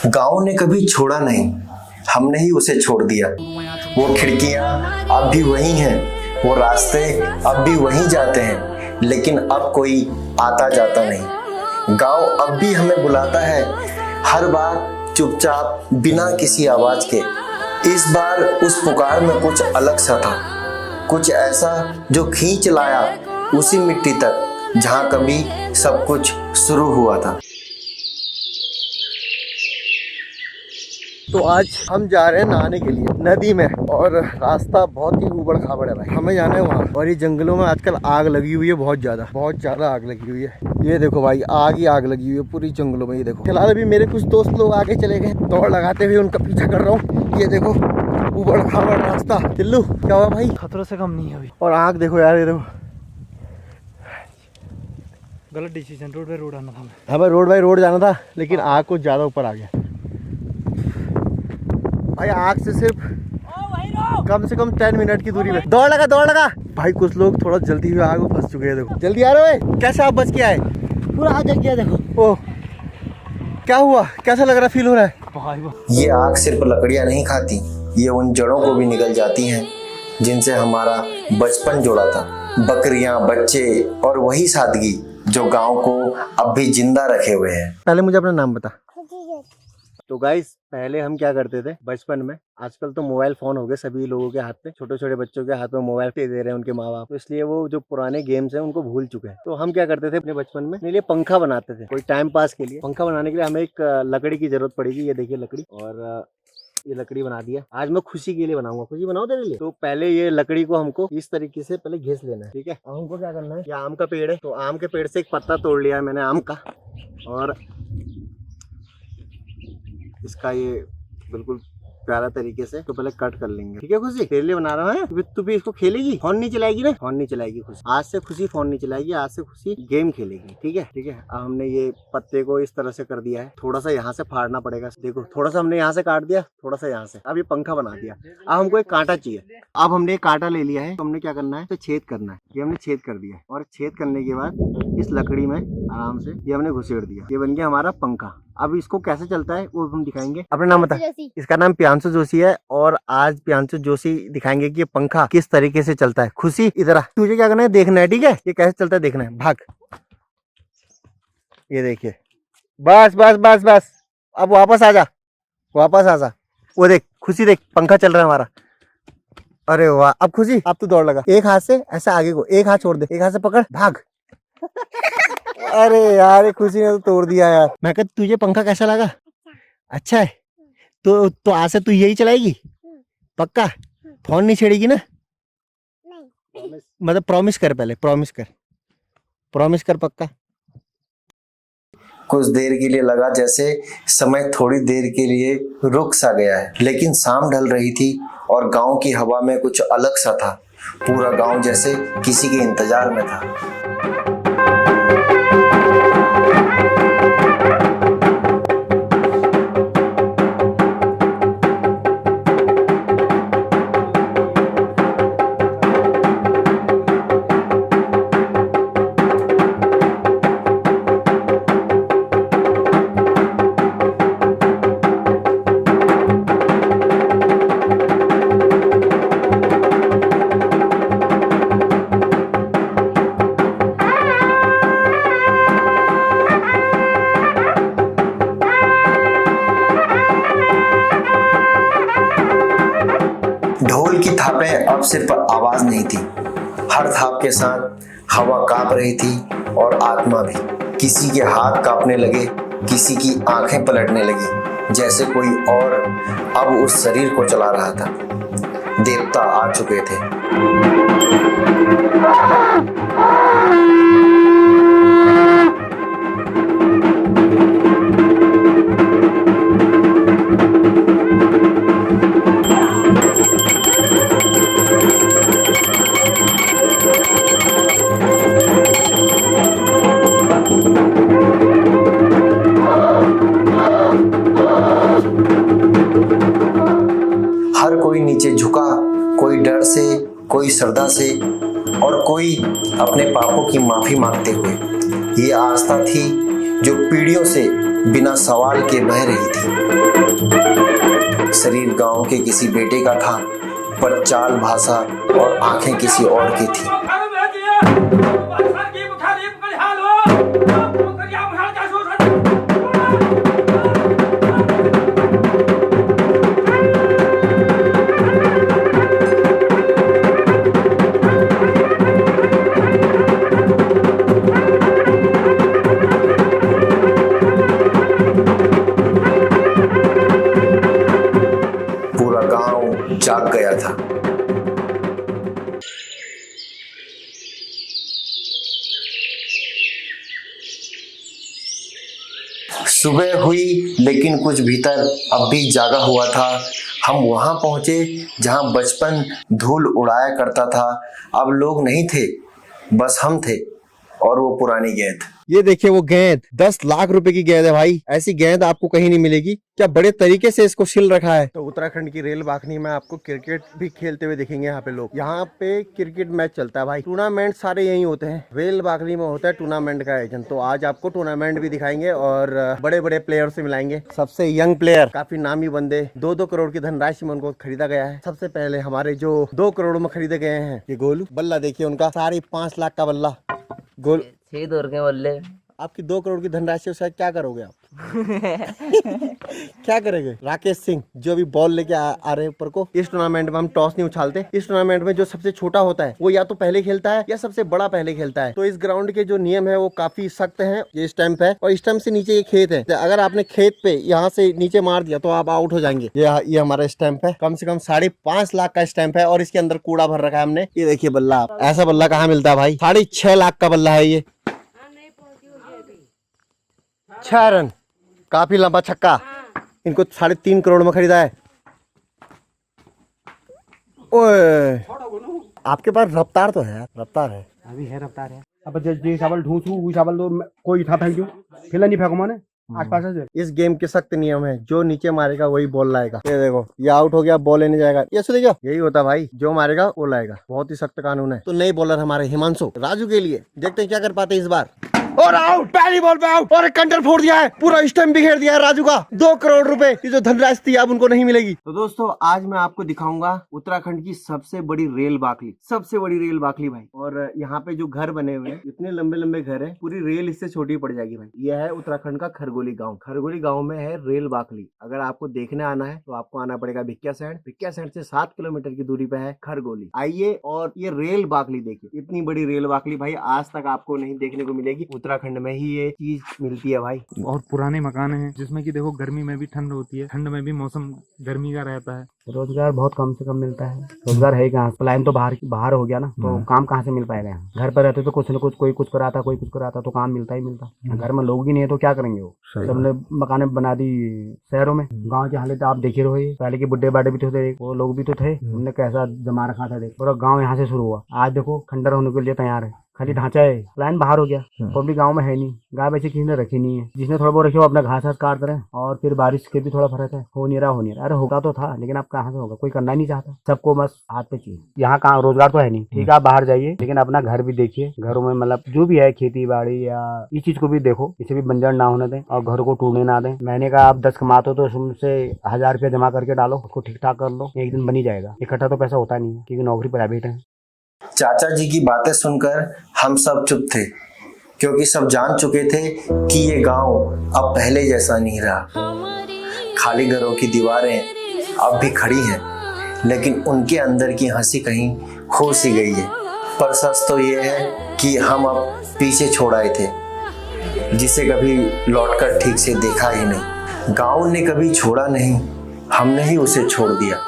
गांव ने कभी छोड़ा नहीं, हमने ही उसे छोड़ दिया। वो खिड़कियां अब भी वही हैं, वो रास्ते अब भी वही जाते हैं, लेकिन अब कोई आता जाता नहीं। गांव अब भी हमें बुलाता है, हर बार चुपचाप बिना किसी आवाज के। इस बार उस पुकार में कुछ अलग सा था, कुछ ऐसा जो खींच लाया उसी मिट्टी तक जहां कभी सब कुछ शुरू हुआ था। तो आज हम जा रहे हैं नहाने के लिए नदी में, और रास्ता बहुत ही ऊबड़ खाबड़ है भाई। हमें जाना है वहाँ। और ये जंगलों में आजकल आग लगी हुई है, बहुत ज्यादा आग लगी हुई है। ये देखो भाई, आग ही आग लगी हुई है पूरी जंगलों में। ये देखो, फिलहाल अभी मेरे कुछ दोस्त लोग आगे चले गए, दौड़ लगाते हुए उनका पीछा कर रहा हूँ। ये देखो ऊबड़ खाबड़ रास्ता। चिल्लू क्या हुआ भाई? खतरों से कम नहीं है अभी। और आग देखो यार, ये देखो। गलत डिसीजन, रोड बाई रोड आना था हमें। हमें रोड बाई रोड जाना था, लेकिन आग कुछ ज्यादा ऊपर आ गया भाई। आग से सिर्फ कम से कम 10 मिनट की दूरी पे दौड़ लगा भाई। कुछ लोग थोड़ा जल्दी हुए आग में फंस चुके हैं। देखो जल्दी आ रहे हो। कैसे आप बच के आए? पूरा आग जल गया देखो। ओह, क्या हुआ? कैसा लग रहा, फील हो रहा है? ये आग सिर्फ लकड़ियां नहीं खाती, ये उन जड़ों को भी निगल जाती हैं जिनसे हमारा बचपन जुड़ा था। बकरियां, बच्चे और वही सादगी जो गांव को अब भी जिंदा रखे हुए हैं। पहले मुझे अपना नाम बता। तो गाइस, पहले हम क्या करते थे बचपन में, आजकल तो मोबाइल फोन हो गए सभी लोगों के हाथ में, छोटे छोटे बच्चों के हाथ में मोबाइल दे रहे हैं उनके माँ बाप, तो इसलिए वो जो पुराने गेम्स हैं उनको भूल चुके हैं। तो हम क्या करते थे अपने बचपन में, अपने लिए पंखा बनाते थे, कोई टाइम पास के लिए। पंखा बनाने के लिए हमें एक लकड़ी की जरूरत पड़ेगी। ये देखिए लकड़ी, और ये लकड़ी बना दिया। आज मैं खुशी के लिए बनाऊंगा। खुशी बनाओ तेरे लिए। तो पहले ये लकड़ी को हमको इस तरीके से पहले घिस लेना है, ठीक है। अब हमको क्या करना है, ये आम का पेड़ है, तो आम के पेड़ से एक पत्ता तोड़ लिया है मैंने आम का, और इसका ये बिल्कुल प्यारा तरीके से तो पहले कट कर लेंगे, ठीक है। खुशी तेरे लिए बना रहा है। तू भी इसको खेलेगी? फोन नहीं चलाएगी ना? फोन नहीं चलाएगी खुशी। आज से खुशी फोन नहीं चलाएगी, आज से खुशी गेम खेलेगी, ठीक है। ठीक है, अब हमने ये पत्ते को इस तरह से कर दिया है। थोड़ा सा यहाँ से फाड़ना पड़ेगा। देखो, थोड़ा सा हमने यहाँ से काट दिया, थोड़ा सा यहाँ से। अब ये पंखा बना दिया। अब हमको एक कांटा चाहिए। अब हमने एक कांटा ले लिया है, तो हमने क्या करना है, तो छेद करना है। ये हमने छेद कर दिया, और छेद करने के बाद इस लकड़ी में आराम से ये हमने घुसेड़ दिया। ये बन गया हमारा पंखा। अब इसको कैसे चलता है वो हम दिखाएंगे। अपना नाम बता। इसका नाम प्रियांशु जोशी है, और आज प्रियांशु जोशी दिखाएंगे कि ये पंखा किस तरीके से चलता है। खुशी इधर आ, तुझे क्या करना है, देखना है, ठीक है। ये कैसे चलता है देखना है, भाग। ये देखिए, बस बस बस बस, अब वापस आ जा, वापस आ जा। वो देख खुशी, देख पंखा चल रहा है हमारा। अरे वाह। अब खुशी, अब तू दौड़ लगा, एक हाथ से ऐसा आगे को, एक हाथ छोड़ दे, एक हाथ से पकड़, भाग। अरे यार, खुशी ने तो तोड़ दिया यार। मैं कहता तुझे पंखा कैसा लगा? अच्छा है। तो आज से तू यही चलाएगी पक्का? फोन नहीं छेड़ेगी ना? नहीं। मतलब प्रॉमिस कर, पहले प्रॉमिस कर पक्का। कुछ देर के लिए लगा जैसे समय थोड़ी देर के लिए रुक सा गया है, लेकिन शाम ढल रही थी और गांव की हवा में कुछ अलग सा था। पूरा गांव जैसे किसी के इंतजार में था। ढोल की थापें अब सिर्फ आवाज नहीं थी, हर थाप के साथ हवा कांप रही थी, और आत्मा भी। किसी के हाथ कांपने लगे, किसी की आंखें पलटने लगी, जैसे कोई और अब उस शरीर को चला रहा था। देवता आ चुके थे। हर कोई नीचे झुका, कोई डर से, कोई श्रद्धा से, और कोई अपने पापों की माफी मांगते हुए। ये आस्था थी जो पीढ़ियों से बिना सवाल के बह रही थी। शरीर गांव के किसी बेटे का था, पर चाल भाषा और आंखें किसी और की थी। पूरा गांव जाग गया था। सुबह हुई, लेकिन कुछ भीतर अब भी जागा हुआ था। हम वहां पहुंचे जहां बचपन धूल उड़ाया करता था। अब लोग नहीं थे, बस हम थे और वो पुरानी गेंद। ये देखिए वो गेंद 10 लाख रुपए की गेंद है भाई। ऐसी गेंद आपको कहीं नहीं मिलेगी। क्या बड़े तरीके से इसको सिल रखा है। तो उत्तराखंड की रेल बाखनी में आपको क्रिकेट भी खेलते हुए दिखेंगे। यहाँ पे लोग, यहाँ पे क्रिकेट मैच चलता है भाई। टूर्नामेंट सारे यही होते हैं। रेल बाखनी में होता है टूर्नामेंट का आयोजन। तो आज आपको टूर्नामेंट भी दिखाएंगे और बड़े बड़े प्लेयर से मिलाएंगे। सबसे यंग प्लेयर, काफी नामी बंदे, 2-2 करोड़ की धनराशि में उनको खरीदा गया है। सबसे पहले हमारे जो 2 करोड़ में खरीदे गए हैं, ये गोलू बल्ला देखिए उनका 5.5 लाख का बल्ला। गोल 6 दौर के बल्ले। आपकी 2 करोड़ की धनराशि से क्या करोगे आप? क्या करेंगे? राकेश सिंह जो अभी बॉल लेके आ रहे हैं ऊपर को। इस टूर्नामेंट में हम टॉस नहीं उछालते। इस टूर्नामेंट में जो सबसे छोटा होता है वो या तो पहले खेलता है या सबसे बड़ा पहले खेलता है। तो इस ग्राउंड के जो नियम है वो काफी सख्त हैं। ये स्टैंप है और स्टैंप से नीचे ये खेत है। अगर आपने खेत पे यहाँ से नीचे मार दिया तो आप आउट हो जाएंगे। ये हमारा स्टैंप है। कम से कम 5.5 लाख का स्टैंप है और इसके अंदर कूड़ा भर रखा है हमने। ये देखिए बल्ला, ऐसा बल्ला कहाँ मिलता है भाई? 6.5 लाख का बल्ला है ये। 6 रन, काफी लंबा छक्का। इनको 3.5 करोड़ में खरीदा है। ओए, आपके पास रफ्तार तो है यार, रफ्तार है। अभी है रफ्तार है। अब जे चावल ढूंढू वो चावल तो कोई था फेंक दूं, फिर नहीं फेंको मैंने आसपास से। इस गेम के सख्त नियम है। जो नीचे मारेगा वही बॉल लाएगा। ये देखो, ये आउट हो गया, बॉल लेने जाएगा। ये सुन देखो, यही होता भाई, जो मारेगा वो लाएगा। बहुत ही सख्त कानून है। तो नई बॉलर हमारे हिमांशु राजू के लिए, देखते हैं क्या कर पाते इस बार। और आउट, पहली बॉल पे आउट और एक कंटर फोड़ दिया है। पूरा स्टंप बिखेर दिया है राजू का। 2 करोड़ रुपए की जो धनराशि थी अब उनको नहीं मिलेगी। तो दोस्तों आज मैं आपको दिखाऊंगा उत्तराखंड की सबसे बड़ी रेल बाखली, सबसे बड़ी रेल बाखली भाई। और यहाँ पे जो घर बने हुए हैं, इतने लंबे लंबे घर है, पूरी रेल इससे छोटी पड़ जाएगी भाई। यह है उत्तराखंड का खरगोली गाँव। खरगोली गाँव में है रेल बाखली। अगर आपको देखने आना है तो आपको आना पड़ेगा भिक्कियासैंण। भिक्कियासैंण से 7 किलोमीटर की दूरी पे है खरगोली। आइए और ये रेल बाखली देखिए। इतनी बड़ी रेल बाखली भाई आज तक आपको नहीं देखने को मिलेगी। उत्तराखंड में ही ये चीज मिलती है भाई। बहुत पुराने मकान हैं जिसमें कि देखो गर्मी में भी ठंड होती है, ठंड में भी मौसम गर्मी का रहता है। रोजगार बहुत कम से कम मिलता है। रोजगार है कहाँ? पलायन तो बाहर हो गया ना, तो काम कहाँ से मिल पाएगा यहाँ? घर पर रहते तो कुछ न कुछ, कोई कुछ कराता, कोई कुछ कराता, तो काम मिलता ही मिलता। घर में लोग ही नहीं है तो क्या करेंगे वो? सबने मकाने बना दी शहरों में। गाँव की हालत आप देख ही रहे हो। पहले के बुढ़े बाढ़े भी तो थे, वो लोग भी तो थे, उनने कैसा जमा रखा था। देख, पूरा गाँव यहाँ से शुरू हुआ, आज देखो खंडर होने के लिए तैयार है। खाली ढांचा है, प्लान बाहर हो गया। पब्लिक गांव में है नहीं। गाय वैसे किसी ने रखी नहीं है। जिसने थोड़ा बहुत रखे वो अपना घास काट रहे हैं। और फिर बारिश के भी थोड़ा फर्क है। हो नहीं रहा। अरे होगा तो था, लेकिन अब कहाँ से होगा? कोई करना ही नहीं चाहता। सबको बस हाथ पे चाहिए। यहाँ कहाँ रोजगार तो है नहीं। ठीक है, आप बाहर जाइए, लेकिन अपना घर भी देखिए। घरों में मतलब जो भी है, खेती बाड़ी या इस चीज को भी देखो। इसे भी बंजर ना होने दें और घर को टूटने ना दें। महीने का आप 10 कमाते हो तो उससे 1000 रुपया जमा करके डालो, उसको ठीक ठाक कर लो, एक दिन बन ही जाएगा। इकट्ठा तो पैसा होता नहीं है, क्योंकि नौकरी प्राइवेट है। चाचा जी की बातें सुनकर हम सब चुप थे, क्योंकि सब जान चुके थे कि ये गांव अब पहले जैसा नहीं रहा। खाली घरों की दीवारें अब भी खड़ी हैं, लेकिन उनके अंदर की हंसी कहीं खो सी गई है। पर सच तो ये है कि हम अब पीछे छोड़ आए थे, जिसे कभी लौटकर ठीक से देखा ही नहीं। गांव ने कभी छोड़ा नहीं, हमने ही उसे छोड़ दिया।